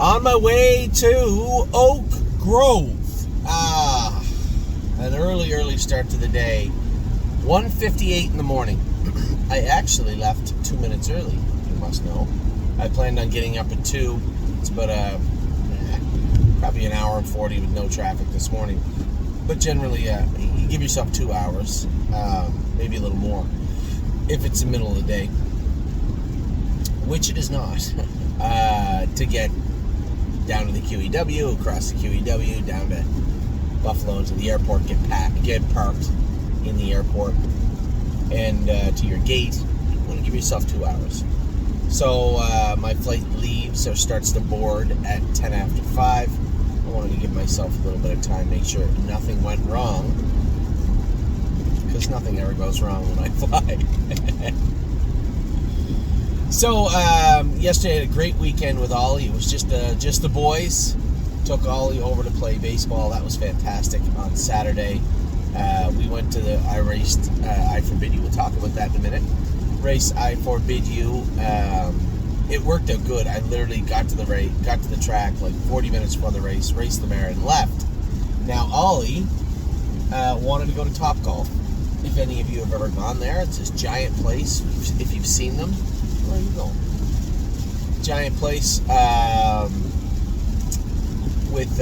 On my way to Oak Grove. An early start to the day. 1:58 in the morning. I actually left 2 minutes early, you must know. I planned on getting up at 2. It's about probably an hour and 40 with no traffic this morning. But generally, you give yourself 2 hours, maybe a little more, if it's the middle of the day, which it is not, to get down to the QEW, across the QEW, down to Buffalo, to the airport, get parked in the airport, and to your gate. You want to give yourself 2 hours. So my flight leaves or starts to board at 10 after 5. I wanted to give myself a little bit of time, make sure nothing went wrong, because nothing ever goes wrong when I fly. So yesterday I had a great weekend with Ollie. It was just the boys. Took Ollie over to play baseball. That was fantastic. On Saturday, we went to I raced I Forbid You. We'll talk about that in a minute. Race I Forbid You. It worked out good. I literally got to the track like 40 minutes before the race, raced the mare, and left. Now Ollie wanted to go to Topgolf. If any of you have ever gone there, it's this giant place. If you've seen them, where are you going? Giant place with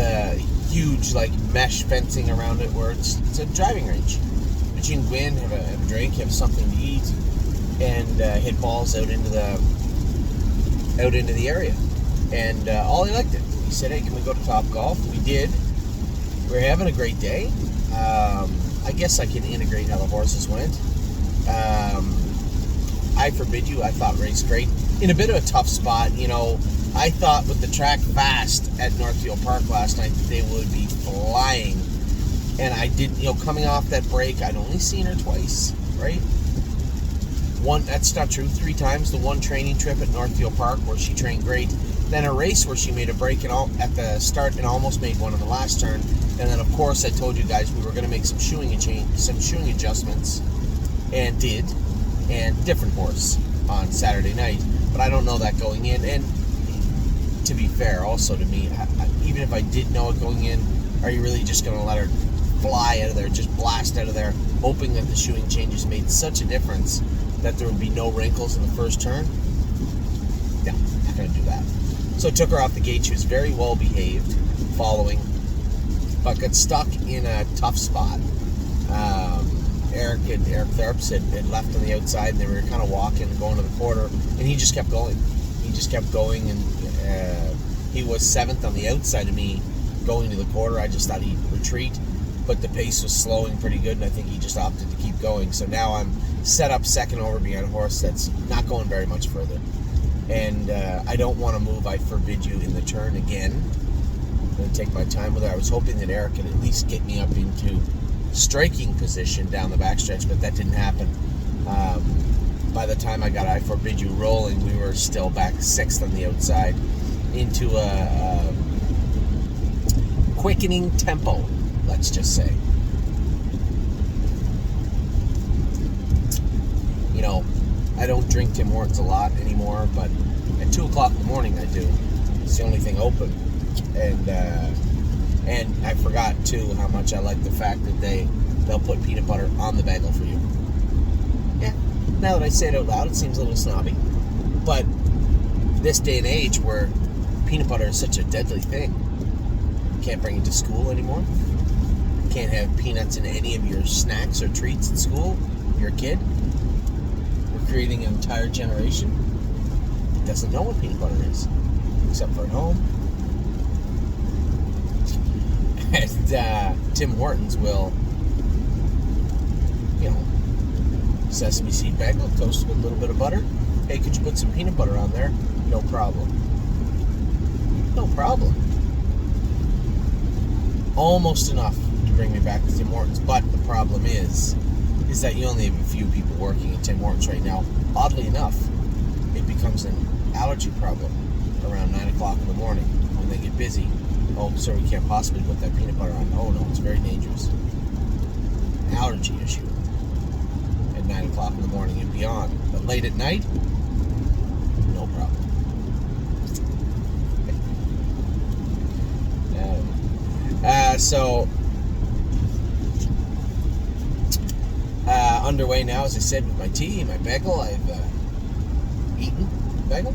huge like mesh fencing around it, where it's a driving range. But you can go in, have a drink, have something to eat, and hit balls out into the area. And Ollie liked it. He said, "Hey, can we go to Topgolf?" We did. We were having a great day. I guess I can integrate how the horses went. I Forbid You, I thought raced great. In a bit of a tough spot, you know. I thought with the track fast at Northfield Park last night that they would be flying. And I did, coming off that break, I'd only seen her twice, right? That's not true, 3 times. The one training trip at Northfield Park where she trained great. Then a race where she made a break at the start and almost made one on the last turn. And then, of course, I told you guys we were going to make some shoeing adjustments. And did. And different horse on Saturday night. But I don't know that going in. And to be fair, also to me, even if I did know it going in, are you really just going to let her fly out of there, just blast out of there, hoping that the shoeing changes made such a difference that there would be no wrinkles in the first turn? No, not going to do that. So I took her off the gate. She was very well behaved, following, but got stuck in a tough spot. Eric Tharps had left on the outside, and they were kind of walking, going to the quarter, and he just kept going. And he was 7th on the outside of me going to the quarter. I just thought he'd retreat, but the pace was slowing pretty good, and I think he just opted to keep going. So now I'm set up second over behind a horse that's not going very much further. And I don't want to move I Forbid You in the turn again. I'm going to take my time with her. I was hoping that Eric could at least get me up into striking position down the backstretch, but that didn't happen. By the time I got I Forbid You rolling, we were still back 6th on the outside into a quickening tempo, let's just say. I don't drink Tim Hortons a lot anymore, but at 2 o'clock in the morning I do. It's the only thing open. And I forgot, too, how much I like the fact that they'll put peanut butter on the bagel for you. Yeah, now that I say it out loud, it seems a little snobby. But this day and age where peanut butter is such a deadly thing, you can't bring it to school anymore. You can't have peanuts in any of your snacks or treats at school. You're a kid. We're creating an entire generation that doesn't know what peanut butter is, except for at home. And Tim Hortons will, sesame seed bagel, toasted with a little bit of butter. Hey, could you put some peanut butter on there? No problem. No problem. Almost enough to bring me back to Tim Hortons, but the problem is that you only have a few people working at Tim Hortons right now. Oddly enough, it becomes an allergy problem around 9 o'clock in the morning when they get busy. Oh, sir, we can't possibly put that peanut butter on. Oh, no, it's very dangerous. Allergy issue at 9 o'clock in the morning and beyond. But late at night, no problem. So underway now, as I said, with my tea, my bagel. I've eaten bagel.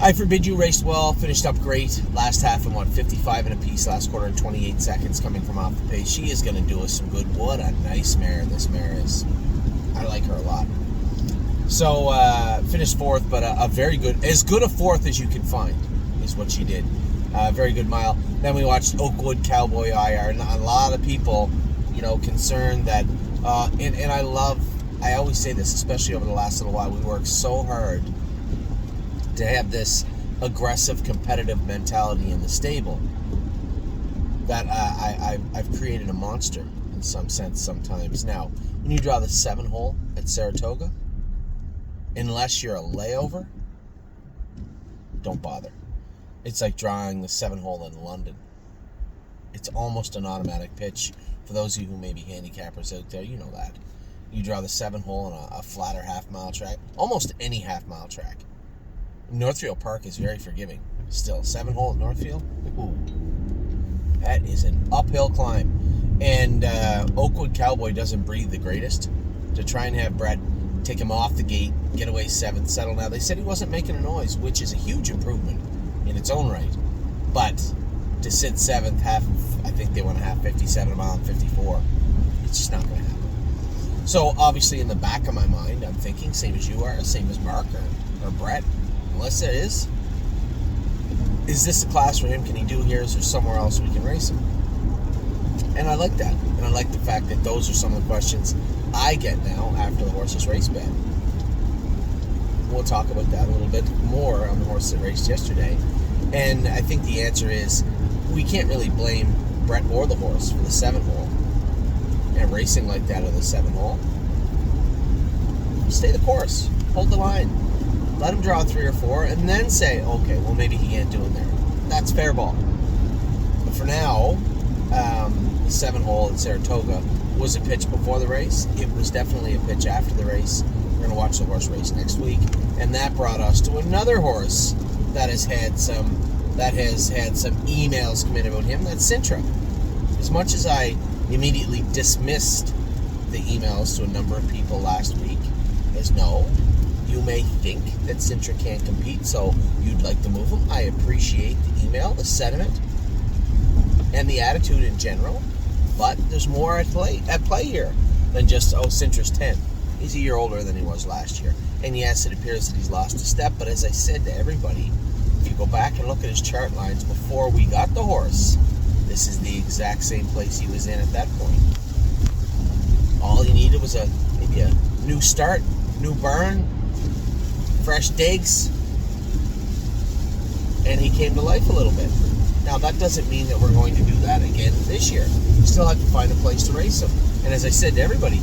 I Forbid You raced well, finished up great. Last half in 55 and a piece, last quarter in 28 seconds coming from off the pace. She is going to do us some good. What a nice mare this mare is. I like her a lot. So finished fourth, but a very good, as good a fourth as you can find is what she did. Very good mile. Then we watched Oakwood Cowboy IR, and a lot of people, concerned that, and I always say this, especially over the last little while, we worked so hard to have this aggressive, competitive mentality in the stable that I've created a monster in some sense sometimes. Now, when you draw the 7-hole at Saratoga, unless you're a layover, don't bother. It's like drawing the 7-hole in London. It's almost an automatic pitch. For those of you who may be handicappers out there, you know that. You draw the 7-hole on a flatter half-mile track, almost any half-mile track. Northfield Park is very forgiving. Still, 7-hole at Northfield, ooh, that is an uphill climb. And Oakwood Cowboy doesn't breathe the greatest. To try and have Brett take him off the gate, get away 7th, settle now. They said he wasn't making a noise, which is a huge improvement in its own right. But to sit 7th, I think they went a half 57 a mile and 54. It's just not going to happen. So obviously in the back of my mind, I'm thinking, same as you are, same as Mark or Brett, unless it is this a class for him? Can he do here? Is there somewhere else we can race him? And I like that. And I like the fact that those are some of the questions I get now after the horse's race bed. We'll talk about that a little bit more on the horse that raced yesterday. And I think the answer is we can't really blame Brett or the horse for the 7-hole. And racing like that at the 7-hole. Stay the course. Hold the line. Let him draw 3 or 4 and then say, okay, well, maybe he can't do it there. That's fair ball. But for now, the 7-hole at Saratoga was a pitch before the race. It was definitely a pitch after the race. We're going to watch the horse race next week. And that brought us to another horse that has had some emails come in about him. That's Sintra. As much as I immediately dismissed the emails to a number of people last week as no, you may think that Sintra can't compete, so you'd like to move him. I appreciate the email, the sentiment, and the attitude in general, but there's more at play here than just, Sintra's 10. He's a year older than he was last year. And yes, it appears that he's lost a step, but as I said to everybody, if you go back and look at his chart lines before we got the horse, this is the exact same place he was in at that point. All he needed was maybe a new start, new burn, fresh digs, and he came to life a little bit. Now, that doesn't mean that we're going to do that again this year. We still have to find a place to race him. And as I said to everybody,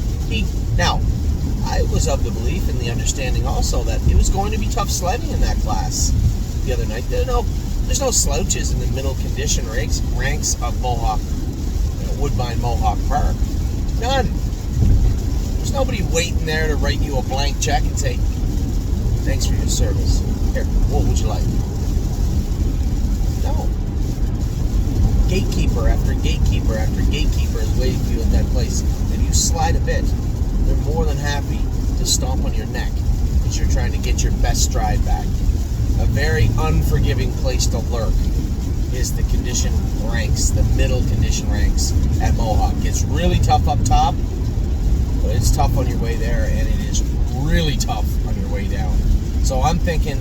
I was of the belief and the understanding also that it was going to be tough sledding in that class the other night. There's no slouches in the middle condition ranks of Mohawk, Woodbine Mohawk Park. None. There's nobody waiting there to write you a blank check and say, thanks for your service. Here, what would you like? No. Gatekeeper after gatekeeper after gatekeeper is waiting for you at that place. If you slide a bit, they're more than happy to stomp on your neck because you're trying to get your best stride back. A very unforgiving place to lurk is the condition ranks, the middle condition ranks at Mohawk. It's really tough up top, but it's tough on your way there, and it is really tough on your way down. So I'm thinking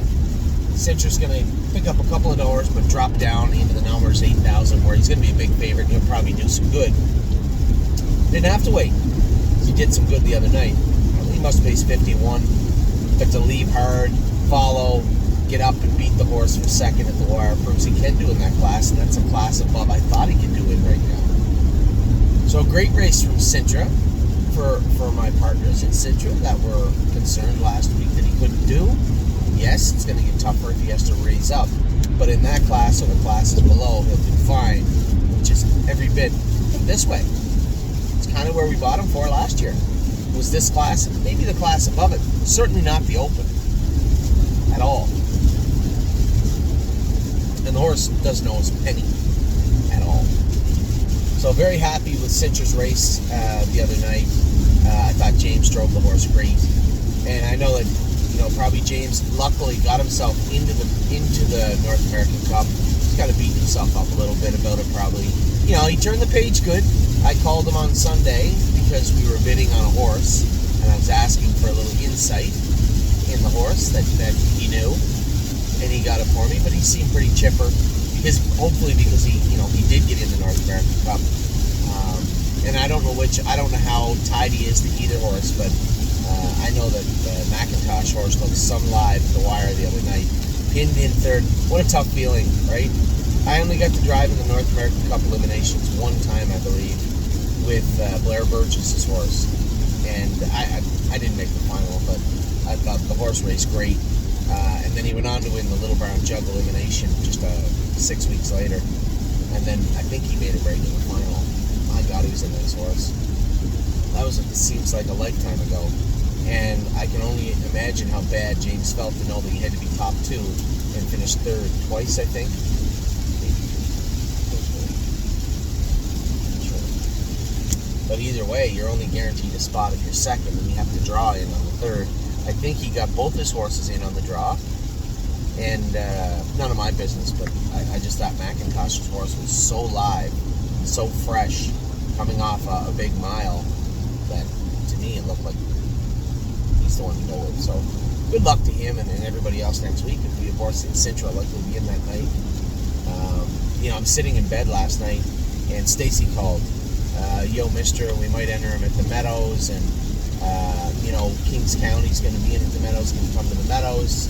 Cintra's going to pick up a couple of doors, but drop down into the numbers 8,000, where he's going to be a big favorite. He'll probably do some good. Didn't have to wait. He did some good the other night. He must pace 51, but to leave hard, follow, get up and beat the horse for second at the wire proves he can do in that class, and that's a class above I thought he could do it right now. So a great race from Sintra for my partners at Sintra that were concerned last week that he couldn't do. Yes, it's going to get tougher if he has to raise up, but in that class or the classes below, he'll do fine, which is every bit this way. It's kind of where we bought him for last year. Was this class, maybe the class above it, certainly not the Open at all. And the horse doesn't know his penny at all. So very happy with Cintra's race the other night. I thought James drove the horse great, and I know that probably James luckily got himself into the North American Cup. He's got to beat himself up a little bit about it probably. He turned the page good. I called him on Sunday because we were bidding on a horse, and I was asking for a little insight in the horse that he knew, and he got it for me. But he seemed pretty chipper hopefully because he did get in the North American Cup. And I don't know how tied he is to either horse, but I know that the McIntosh horse looked some live at the wire the other night. Pinned in third. What a tough feeling, right? I only got to drive in the North American Cup eliminations one time, I believe, with Blair Burgess' horse. And I didn't make the final, but I thought the horse raced great. And then he went on to win the Little Brown Jug elimination just 6 weeks later. And then I think he made a break in the final. My God, he was a nice horse. That seems like a lifetime ago. And I can only imagine how bad James felt to know that he had to be top 2 and finish third twice, I think. But either way, you're only guaranteed a spot if you're second, and you have to draw in on the third. I think he got both his horses in on the draw, and none of my business, but I just thought McIntosh's horse was so live, so fresh, coming off a big mile, that to me it looked like he's the one to go with. So good luck to him and everybody else next week. If we have horse in Cintra, like we'll be in that night. I'm sitting in bed last night, and Stacy called. Yo, mister, we might enter him at the Meadows, and Kings County's going to be in at the Meadows. Can you come to the Meadows?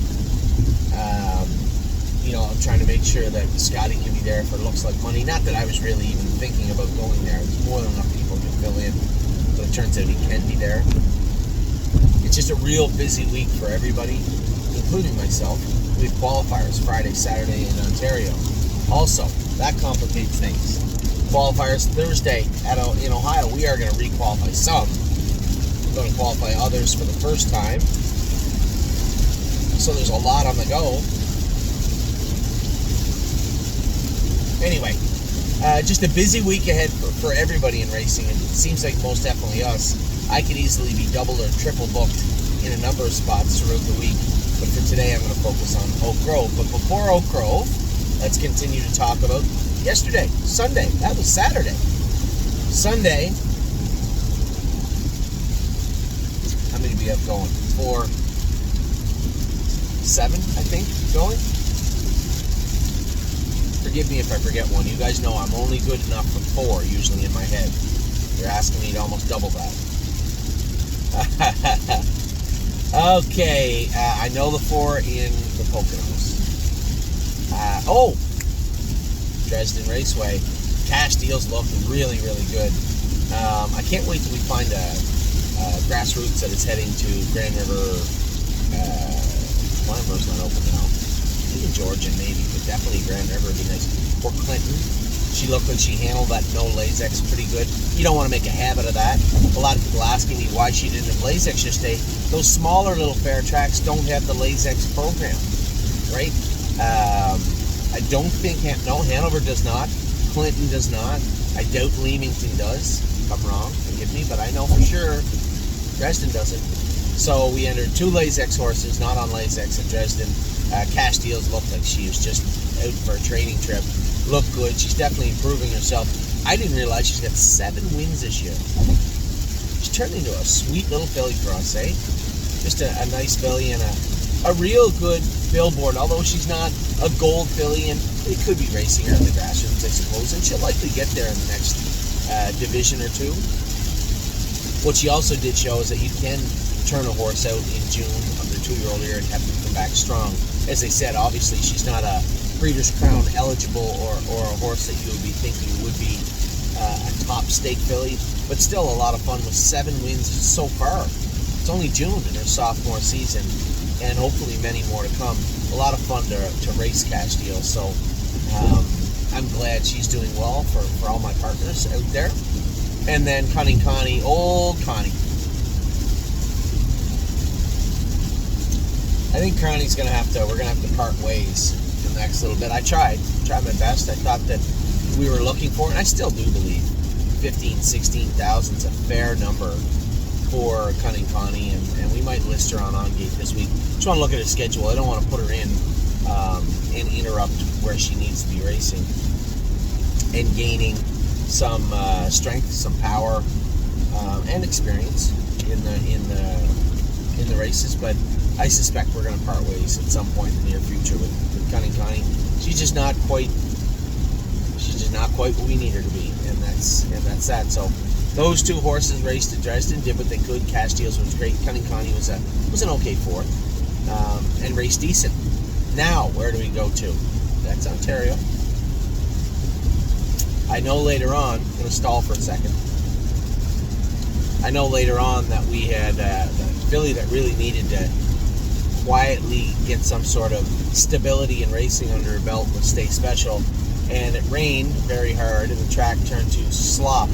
I'm trying to make sure that Scotty can be there if it looks like money. Not that I was really even thinking about going there. There's more than enough people to fill in, but it turns out he can be there. It's just a real busy week for everybody, including myself. We have qualifiers Friday, Saturday in Ontario. Also, that complicates things. Qualifiers Thursday in Ohio. We are going to re-qualify some. We're going to qualify others for the first time. So there's a lot on the go. Anyway, just a busy week ahead for everybody in racing, and it seems like most definitely us. I could easily be double or triple booked in a number of spots throughout the week, but for today I'm going to focus on Oak Grove. But before Oak Grove, let's continue to talk about Sunday. That was Saturday. Sunday, how many do we have going? 7, I think, going. Forgive me if I forget one. You guys know I'm only good enough for 4 usually in my head. You're asking me to almost double that. Okay, I know the 4 in the Poconos. Dresden Raceway. Cash deals look really, really good. I can't wait till we find a grassroots that is heading to Grand River. Glenver's not open now. Maybe Georgian, maybe, but definitely Grand River would be nice. Or Clinton. She looked when she handled that no Lasix pretty good. You don't want to make a habit of that. A lot of people asking me why she didn't have Lasix yesterday. Those smaller little fair tracks don't have the Lasix program, right? I don't think, Hanover does not. Clinton does not. I doubt Leamington does. If I'm wrong, forgive me, but I know for sure Dresden doesn't. So we entered 2 Lasix horses, not on Lasix at Dresden. Cash Deals looked like she was just out for a training trip. Looked good. She's definitely improving herself. I didn't realize she's got 7 wins this year. She's turned into a sweet little filly for us, eh? Just a nice filly and a real good billboard, although she's not a gold filly, and they could be racing her in the grassroots, I suppose, and she'll likely get there in the next division or 2. What she also did show is that you can turn a horse out in June of their 2-year-old year and have them come back strong. As I said, obviously she's not a Breeders' Crown eligible or a horse that you would be thinking would be a top stake filly, but still a lot of fun with 7 wins so far. It's only June in her sophomore season, and hopefully many more to come. A lot of fun to race Cash Deal, so I'm glad she's doing well for all my partners out there. And then Cunning Connie, old Connie. I think Connie's we're gonna have to part ways in the next little bit. I tried my best. I thought that we were looking for, and I still do believe 15, 16,000 is a fair number for Cunning Connie, and we might list her on Gate this week. Just want to look at her schedule. I don't want to put her in and interrupt where she needs to be racing and gaining some strength, some power, and experience in the races. But I suspect we're going to part ways at some point in the near future with Cunning Connie. She's just not quite what we need her to be, and that's that. So those two horses raced at Dresden, did what they could. Castiles was great. Cunning Connie was an okay fourth, and raced decent. Now, where do we go to? That's Ontario. I know later on, I'm going to stall for a second. I know later on that we had the filly that really needed to quietly get some sort of stability in racing under her belt with Stay Special, and it rained very hard and the track turned to slop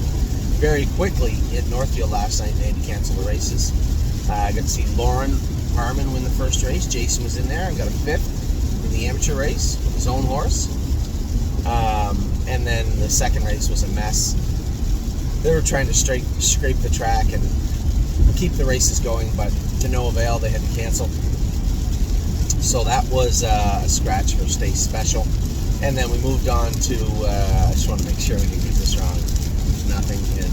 very quickly at Northfield last night, and they had to cancel the races. I got to see Lauren Harmon win the first race. Jason was in there and got a fifth in the amateur race with his own horse. And then the second race was a mess. They were trying to scrape the track and keep the races going, but to no avail. They had to cancel. So that was a scratch for Stay Special. And then we moved on to, I just want to make sure we didn't get this wrong. Nothing in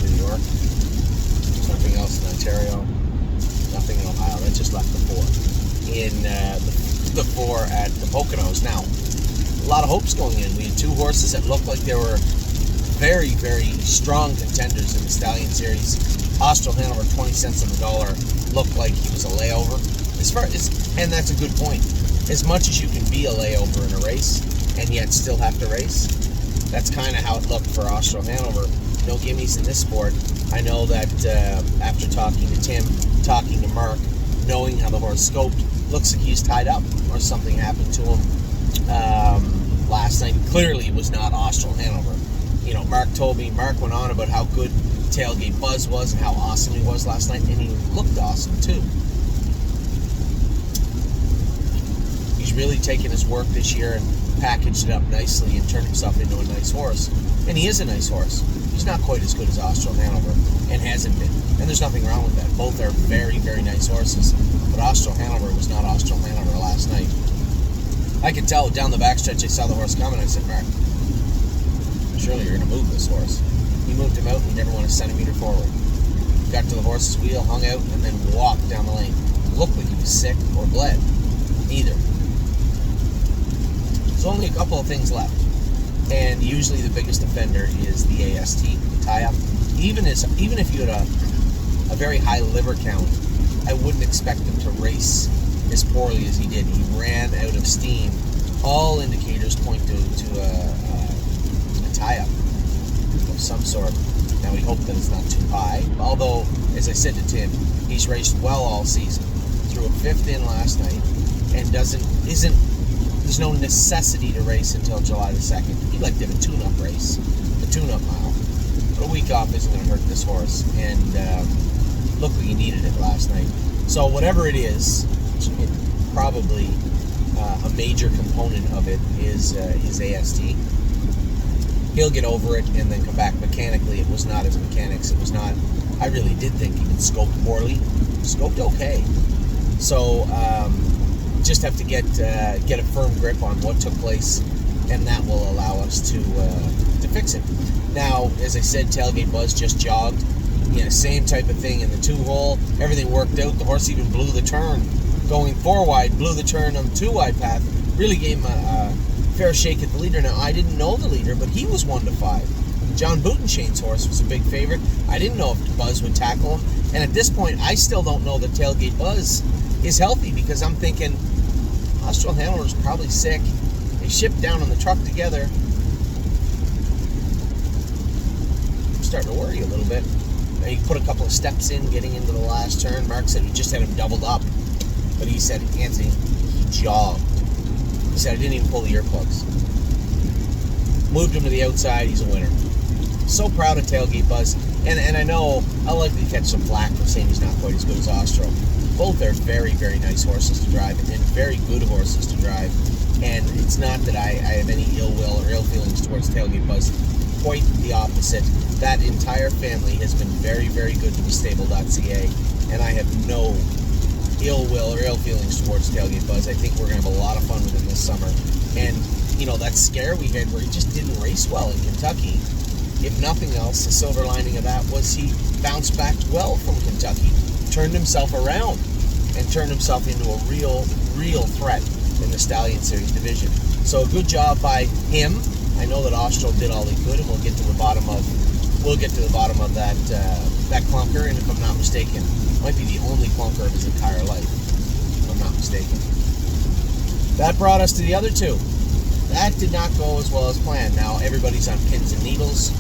New York. Nothing else in Ontario. Nothing in Ohio. That just left the four. In the four at the Poconos. Now, a lot of hopes going in. We had two horses that looked like they were very, very strong contenders in the Stallion Series. Austral Hanover, 20 cents on the dollar, looked like he was a layover. And that's a good point. As much as you can be a layover in a race and yet still have to race, that's kind of how it looked for Austral Hanover. No gimmies in this sport. I know that after talking to Tim, talking to Mark, knowing how the horse scoped, looks like he's tied up or something happened to him last night. Clearly it was not Austral Hanover. You know, Mark went on about how good Tailgate Buzz was and how awesome he was last night, and he looked awesome too. He's really taken his work this year and packaged it up nicely and turned himself into a nice horse. And he is a nice horse. He's not quite as good as Austral Hanover, and hasn't been. And there's nothing wrong with that. Both are very, very nice horses. But Austral Hanover was not Austral Hanover last night. I could tell down the backstretch I saw the horse coming. I said, Mark, surely you're going to move this horse. He moved him out and he never went a centimeter forward. Got to the horse's wheel, hung out, and then walked down the lane. Looked like he was sick or bled. Neither. There's only a couple of things left. And usually the biggest offender is the AST, the tie-up. Even if you had a very high liver count, I wouldn't expect him to race as poorly as he did. He ran out of steam. All indicators point to a tie-up of some sort. Now we hope that it's not too high. Although, as I said to Tim, he's raced well all season. Threw a fifth in last night, and there's no necessity to race until July the 2nd. He'd like to have a tune-up race, a tune-up mile. But a week off isn't going to hurt this horse, and looked like he needed it last night. So whatever it is, probably a major component of it is his AST. He'll get over it and then come back. Mechanically, it was not his mechanics. It was not. I really did think he could scope poorly. Scoped okay. So just have to get a firm grip on what took place, and that will allow us to fix it. Now, as I said, Tailgate Buzz just jogged. Same type of thing in the 2-hole. Everything worked out. The horse even blew the turn going 4 wide, blew the turn on the 2-wide path. Really gave him a fair shake at the leader. Now, I didn't know the leader, but he was 1-5. John Boutenchain's horse was a big favorite. I didn't know if Buzz would tackle him. And at this point, I still don't know that Tailgate Buzz is healthy, because I'm thinking Austral Hanover's probably sick. They shipped down on the truck together. I'm starting to worry a little bit. He put a couple of steps in getting into the last turn. Mark said he just had him doubled up. But he said, Anthony, he jogged. He said, I didn't even pull the earplugs. Moved him to the outside. He's a winner. So proud of Tailgate Buzz. And I know I'll likely catch some flack for saying he's not quite as good as Austral. Both are very, very nice horses to drive, and very good horses to drive. And it's not that I have any ill will or ill feelings towards Tailgate Buzz. quite the opposite. That entire family has been very, very good to the stable.ca, and I have no ill will or ill feelings towards Tailgate Buzz. I think we're going to have a lot of fun with him this summer. And, that scare we had where he just didn't race well in Kentucky, if nothing else, the silver lining of that was he bounced back well from Kentucky, turned himself around, and turned himself into a real threat in the Stallion Series division. So a good job by him. I know that Austral did all he could, and we'll get to the bottom of that that clunker. And if I'm not mistaken, might be the only clunker of his entire life, if I'm not mistaken. That brought us to the other two. That did not go as well as planned. Now everybody's on pins and needles,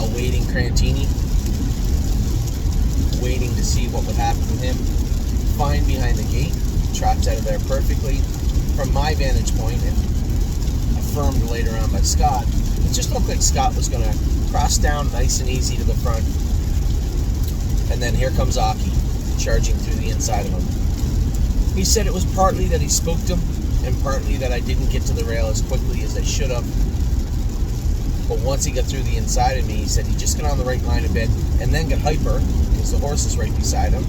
awaiting Crantini, waiting to see what would happen with him. Fine behind the gate, trots out of there perfectly. From my vantage point, and affirmed later on by Scott, it just looked like Scott was going to cross down nice and easy to the front. And then here comes Aki, charging through the inside of him. He said it was partly that he spooked him, and partly that I didn't get to the rail as quickly as I should have. But once he got through the inside of me, he said he just got on the right line a bit, and then got hyper, because the horse is right beside him.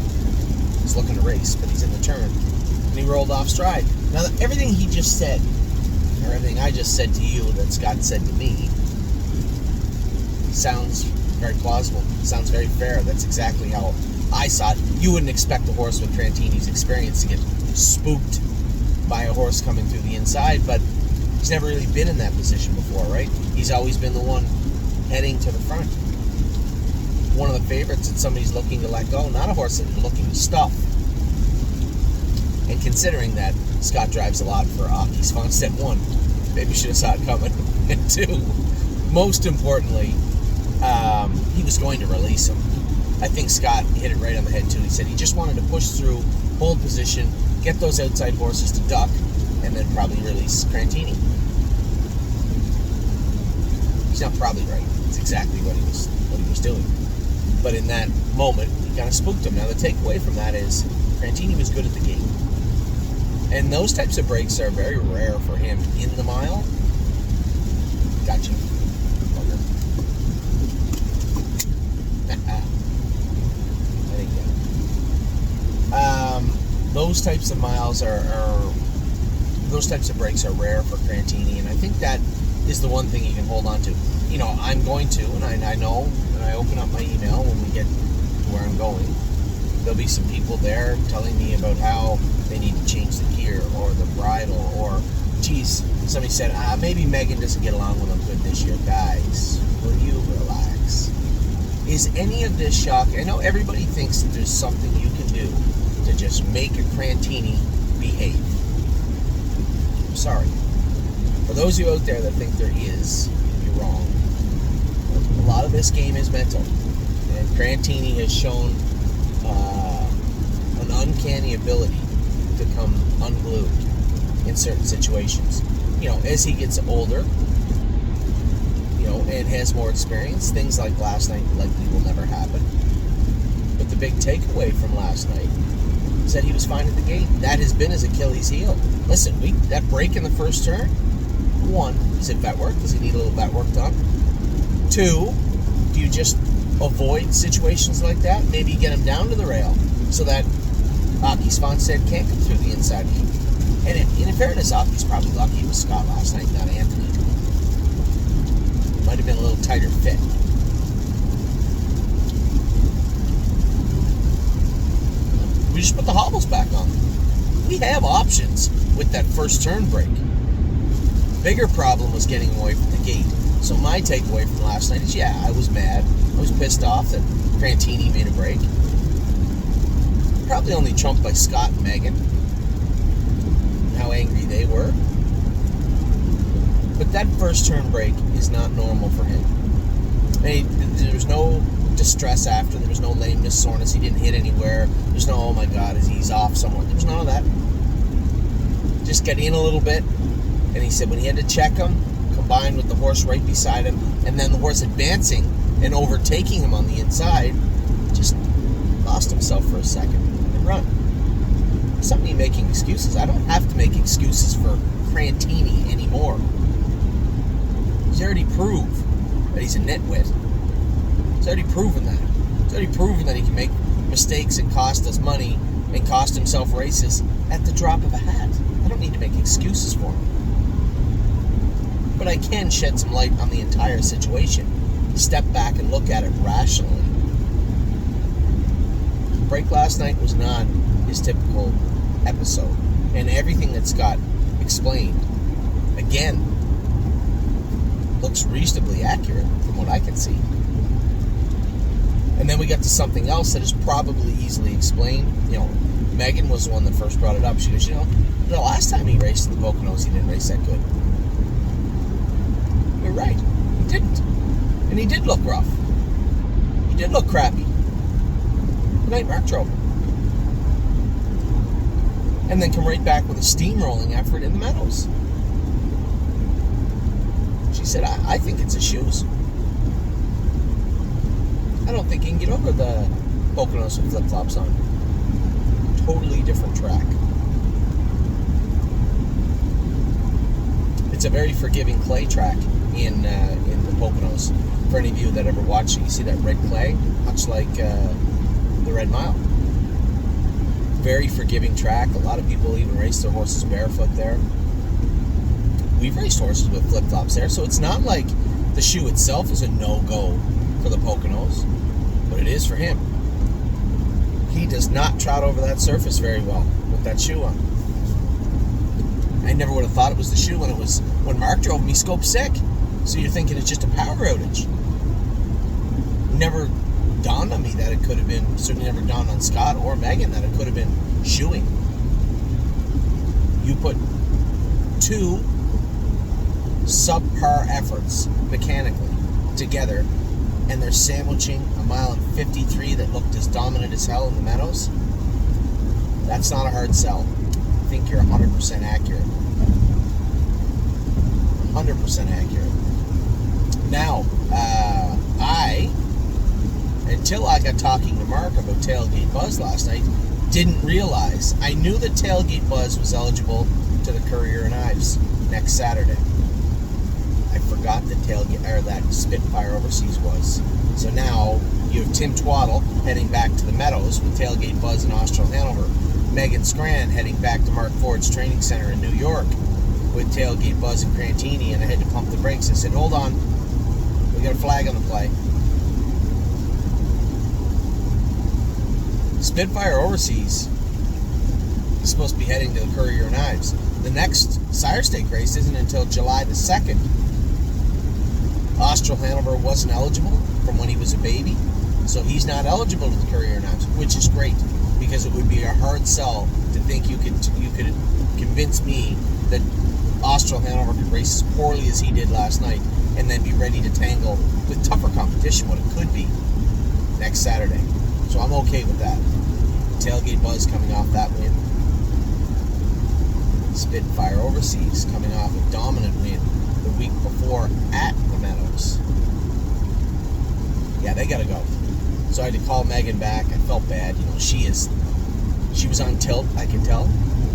He's looking to race, but he's in the turn. And he rolled off stride. Now, everything he just said, or everything I just said to you that Scott said to me, sounds very plausible. Sounds very fair. That's exactly how I saw it. You wouldn't expect a horse with Crantini's experience to get spooked by a horse coming through the inside, but he's never really been in that position before, right? He's always been the one heading to the front. One of the favorites that somebody's looking to let go, not a horse that you're looking to stuff. And considering that Scott drives a lot for Aki Svanstedt, one, maybe should have saw it coming. And two, most importantly, he was going to release him. I think Scott hit it right on the head too. He said he just wanted to push through, hold position, get those outside horses to duck, and then probably release Crantini. He's not probably right. It's exactly what he was doing. But in that moment, he kind of spooked him. Now the takeaway from that is Crantini was good at the gate. And those types of breaks are very rare for him in the mile. Gotcha. Those types of miles those types of breaks are rare for Crantini, and I think that is the one thing you can hold on to. I'm going to, and I know when I open up my email when we get to where I'm going, there'll be some people there telling me about how they need to change the gear or the bridle, or, geez, somebody said, maybe Megan doesn't get along with them good this year. Guys, will you relax? Is any of this shocking? I know everybody thinks that there's something you can do to just make a Crantini behave. I'm sorry. For those of you out there that think there is, you're wrong. A lot of this game is mental. And Crantini has shown an uncanny ability to come unglued in certain situations. As he gets older, and has more experience, things like last night likely will never happen. But the big takeaway from last night is that he was fine at the gate. That has been his Achilles heel. Listen, that break in the first turn, one, is it vet work? Does he need a little vet work done? Two, do you just avoid situations like that? Maybe get him down to the rail so that Aki Svanstedt can't come through the inside. And in fairness, Aki's probably lucky with Scott last night, not Anthony. Might have been a little tighter fit. We just put the hobbles back on. We have options with that first turn break. Bigger problem was getting away from the gate. So my takeaway from last night is, I was mad. I was pissed off that Crantini made a break. Probably only trumped by Scott and Megan. How angry they were. But that first turn break is not normal for him. There was no distress after. There was no lameness, soreness. He didn't hit anywhere. There's no, oh my God, he's off somewhere. There was none of that. Just get in a little bit. And he said when he had to check him, combined with the horse right beside him, and then the horse advancing and overtaking him on the inside, just lost himself for a second and run. not me making excuses. I don't have to make excuses for Crantini anymore. He's already proved that he's a nitwit. He's already proven that. He's already proven that he can make mistakes and cost us money and cost himself races at the drop of a hat. I don't need to make excuses for him. But I can shed some light on the entire situation. Step back and look at it rationally. Break last night was not his typical episode. And everything that Scott explained, again, looks reasonably accurate from what I can see. And then we got to something else that is probably easily explained. Megan was the one that first brought it up. She goes, the last time he raced in the Poconos, he didn't race that good. You're right. He didn't. And he did look rough. He did look crappy. The night Mark drove him. And then come right back with a steamrolling effort in the Meadows. She said, I think it's his shoes. I don't think he can get over the Poconos with flip-flops on. Totally different track. It's a very forgiving clay track in the Poconos. For any of you that ever watched it, you see that red clay, much like the Red Mile. Very forgiving track. A lot of people even race their horses barefoot there. We've raced horses with flip-flops there, so it's not like the shoe itself is a no-go for the Poconos, but it is for him. He does not trot over that surface very well with that shoe on. I never would have thought it was the shoe when Mark drove him, he scoped sick. So you're thinking it's just a power outage. Never dawned on me that it could have been, certainly never dawned on Scott or Megan that it could have been shoeing. You put two subpar efforts mechanically together, and they're sandwiching a 1:53 that looked as dominant as hell in the Meadows. That's not a hard sell. I think you're 100% accurate. 100% accurate. Now, until I got talking to Mark about Tailgate Buzz last night, didn't realize. I knew that Tailgate Buzz was eligible to the Courier and Ives next Saturday. I forgot that that Spitfire Overseas was. So now you have Tim Twaddle heading back to the Meadows with Tailgate Buzz in Austral Hanover. Megan Scran heading back to Mark Ford's training center in New York with Tailgate Buzz and Crantini, and I had to pump the brakes. I said, hold on, we got a flag on the play. Spitfire Overseas is supposed to be heading to the Courier and Ives. The next Sire Stake race isn't until July the 2nd. Austral Hanover wasn't eligible from when he was a baby, so he's not eligible to the Courier and Ives, which is great, because it would be a hard sell to think you could convince me that Austral Hanover could race as poorly as he did last night and then be ready to tangle with tougher competition, what it could be next Saturday. So I'm okay with that. Tailgate Buzz coming off that win. Spitfire Overseas coming off a dominant win the week before at the Meadows. Yeah, they gotta go. So I had to call Megan back. I felt bad. She was on tilt, I can tell.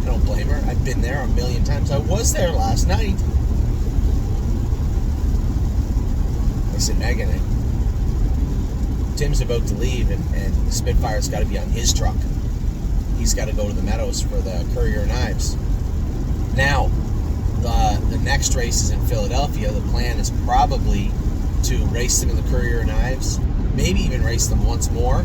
I don't blame her. I've been there a million times. I was there last night. I said, Megan, Tim's about to leave, and Spitfire's got to be on his truck. He's got to go to the Meadows for the Courier and Ives. Now, the next race is in Philadelphia. The plan is probably to race them in the Courier and Ives, maybe even race them once more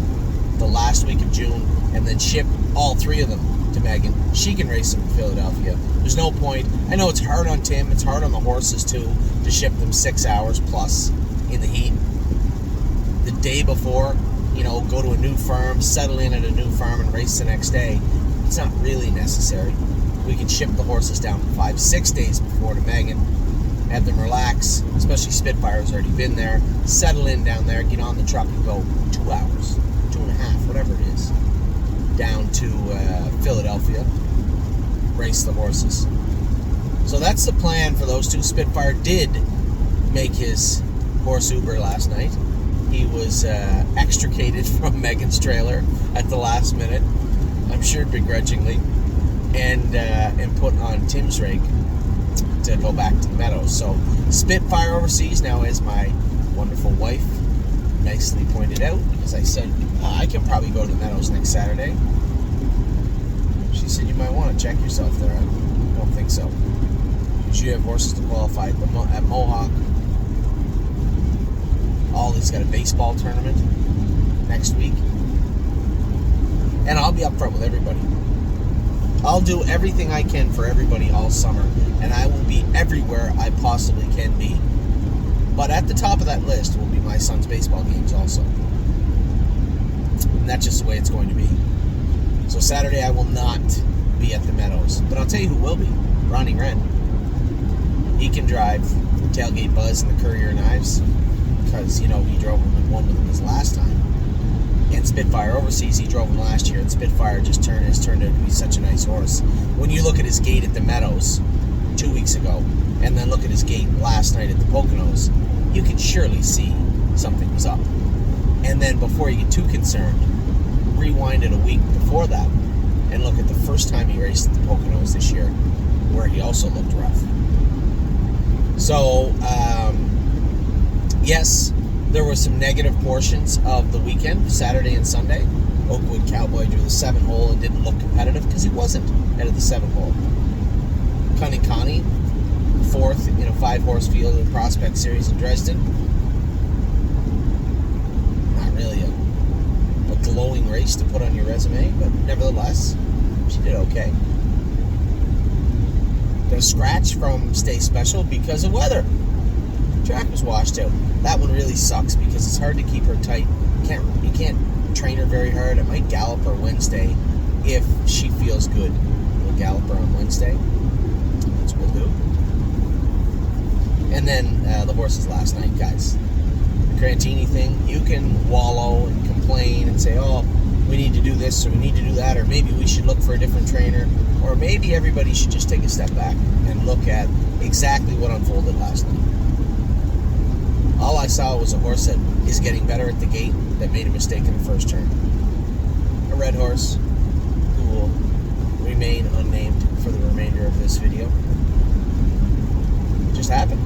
the last week of June, and then ship all three of them to Megan. She can race them in Philadelphia. There's no point. I know it's hard on Tim. It's hard on the horses, too, to ship them 6 hours plus in the heat. The day before, go to a new farm, settle in at a new farm, and race the next day. It's not really necessary. We can ship the horses down 5-6 days before to Megan, have them relax, especially Spitfire's already been there, settle in down there, get on the truck and go 2 hours, 2.5, whatever it is, down to Philadelphia, race the horses. So that's the plan for those two. Spitfire did make his horse Uber last night. He was extricated from Megan's trailer at the last minute, I'm sure begrudgingly. and put on Tim's rig to go back to the Meadows. So Spitfire Overseas now, as my wonderful wife nicely pointed out, because I said I can probably go to the Meadows next Saturday. She said you might want to check yourself there. I don't think so. Because you have horses to qualify at Mohawk. Ollie's got a baseball tournament next week. And I'll be upfront with everybody. I'll do everything I can for everybody all summer, and I will be everywhere I possibly can be. But at the top of that list will be my son's baseball games also. And that's just the way it's going to be. So Saturday I will not be at the Meadows. But I'll tell you who will be. Ronnie Wren. He can drive the Tailgate Buzz and the Courier Knives, because, he drove him and won with him his last time. And Spitfire Overseas, he drove him last year, and Spitfire has turned out to be such a nice horse. When you look at his gait at the Meadows 2 weeks ago, and then look at his gait last night at the Poconos, you can surely see something was up. And then before you get too concerned, rewind it a week before that, and look at the first time he raced at the Poconos this year, where he also looked rough. So, yes, there were some negative portions of the weekend, Saturday and Sunday. Oakwood Cowboy drew the 7-hole and didn't look competitive because he wasn't out of the 7-hole. Cunning Connie, 4th in a 5-horse field in the Prospect Series in Dresden. Not really a glowing race to put on your resume, but nevertheless, she did okay. Got a scratch from Stay Special because of weather. Track was washed out. That one really sucks because it's hard to keep her tight. You can't train her very hard. I might gallop her Wednesday if she feels good. We'll gallop her on Wednesday. That's what we'll do. And then the horses last night, guys. The Crantini thing, you can wallow and complain and say, oh, we need to do this or we need to do that, or maybe we should look for a different trainer, or maybe everybody should just take a step back and look at exactly what unfolded last night. All I saw was a horse that is getting better at the gate that made a mistake in the first turn. A red horse who will remain unnamed for the remainder of this video. It just happened.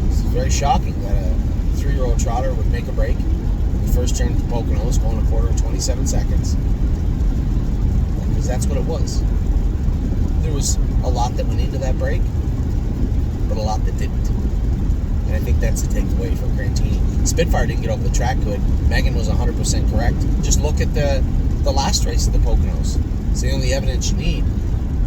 It's very shocking that a 3-year-old trotter would make a break in the first turn at the Poconos, going a quarter of 27 seconds. Because that's what it was. There was a lot that went into that break, but a lot that didn't. And I think that's the takeaway from Crantini. Spitfire didn't get over the track good. Megan was 100% correct. Just look at the last race of the Poconos. It's the only evidence you need.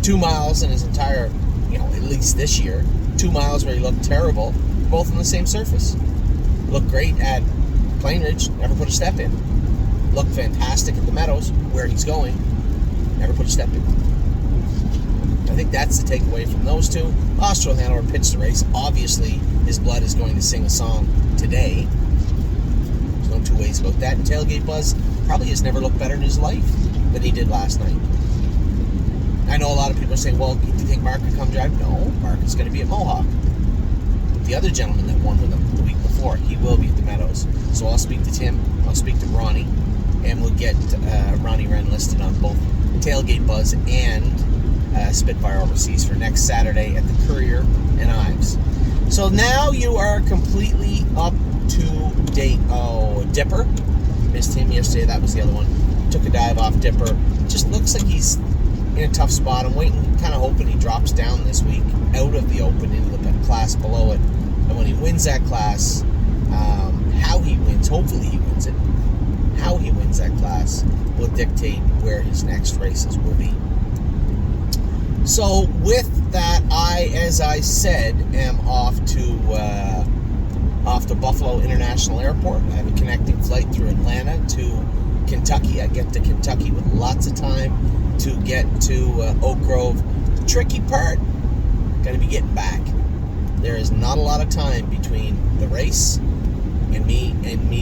2 miles in his entire, at least this year, 2 miles where he looked terrible, both on the same surface. Looked great at Plainridge, never put a step in. Looked fantastic at the Meadows, where he's going, never put a step in. I think that's the takeaway from those two. Austro Hanover pitched the race. Obviously, his blood is going to sing a song today. There's no two ways about that. And Tailgate Buzz probably has never looked better in his life than he did last night. I know a lot of people are saying, well, do you think Mark could come drive? No, Mark is going to be at Mohawk. The other gentleman that won with him the week before, he will be at the Meadows. So I'll speak to Tim, I'll speak to Ronnie, and we'll get Ronnie Wren listed on both Tailgate Buzz and Spitfire Overseas for next Saturday at the Courier and Ives. So now you are completely up to date. Oh, Dipper. Missed him yesterday. That was the other one. Took a dive off Dipper. Just looks like he's in a tough spot. I'm waiting, kind of hoping he drops down this week out of the Open into the class below it. And when he wins that class, how he wins, hopefully he wins it, how he wins that class will dictate where his next races will be. So with that, as I said, am off to Buffalo International Airport. I have a connecting flight through Atlanta to Kentucky. I get to Kentucky with lots of time to get to Oak Grove. The tricky part, going to be getting back. There is not a lot of time between the race and me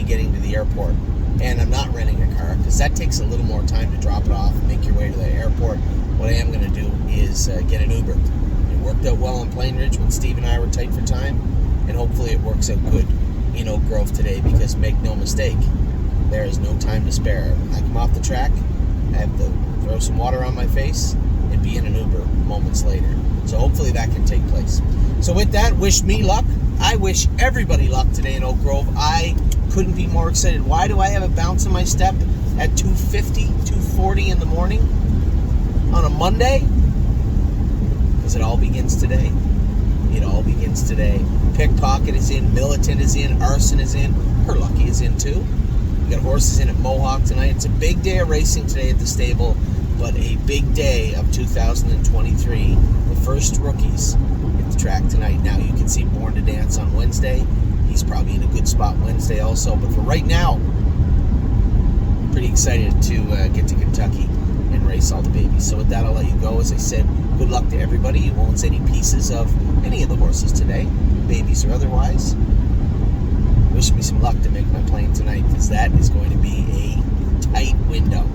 getting to the airport. And I'm not renting a car because that takes a little more time to drop it off and make your way to the airport. What I am going to do is get an Uber. It worked out well on Plainridge when Steve and I were tight for time, and hopefully it works out good in Oak Grove today, because make no mistake, there is no time to spare. When I come off the track, I have to throw some water on my face and be be in an Uber moments later. So hopefully that can take place. So with that, wish me luck. I wish everybody luck today in Oak Grove. I couldn't be more excited. Why do I have a bounce in my step at 2:50, 2:40 in the morning on a Monday? Because it all begins today. It all begins today. Pickpocket is in, Militant is in, Arson is in, Her Lucky is in too. We got horses in at Mohawk tonight. It's a big day of racing today at the stable, but a big day of 2023. The first rookies at the track tonight. Now you can see Born to Dance on Wednesday. He's probably in a good spot Wednesday also. But for right now, pretty excited to get to Kentucky and race all the babies. So with that, I'll let you go. As I said, good luck to everybody. You won't see any pieces of any of the horses today, babies or otherwise. Wish me some luck to make my plane tonight, because that is going to be a tight window.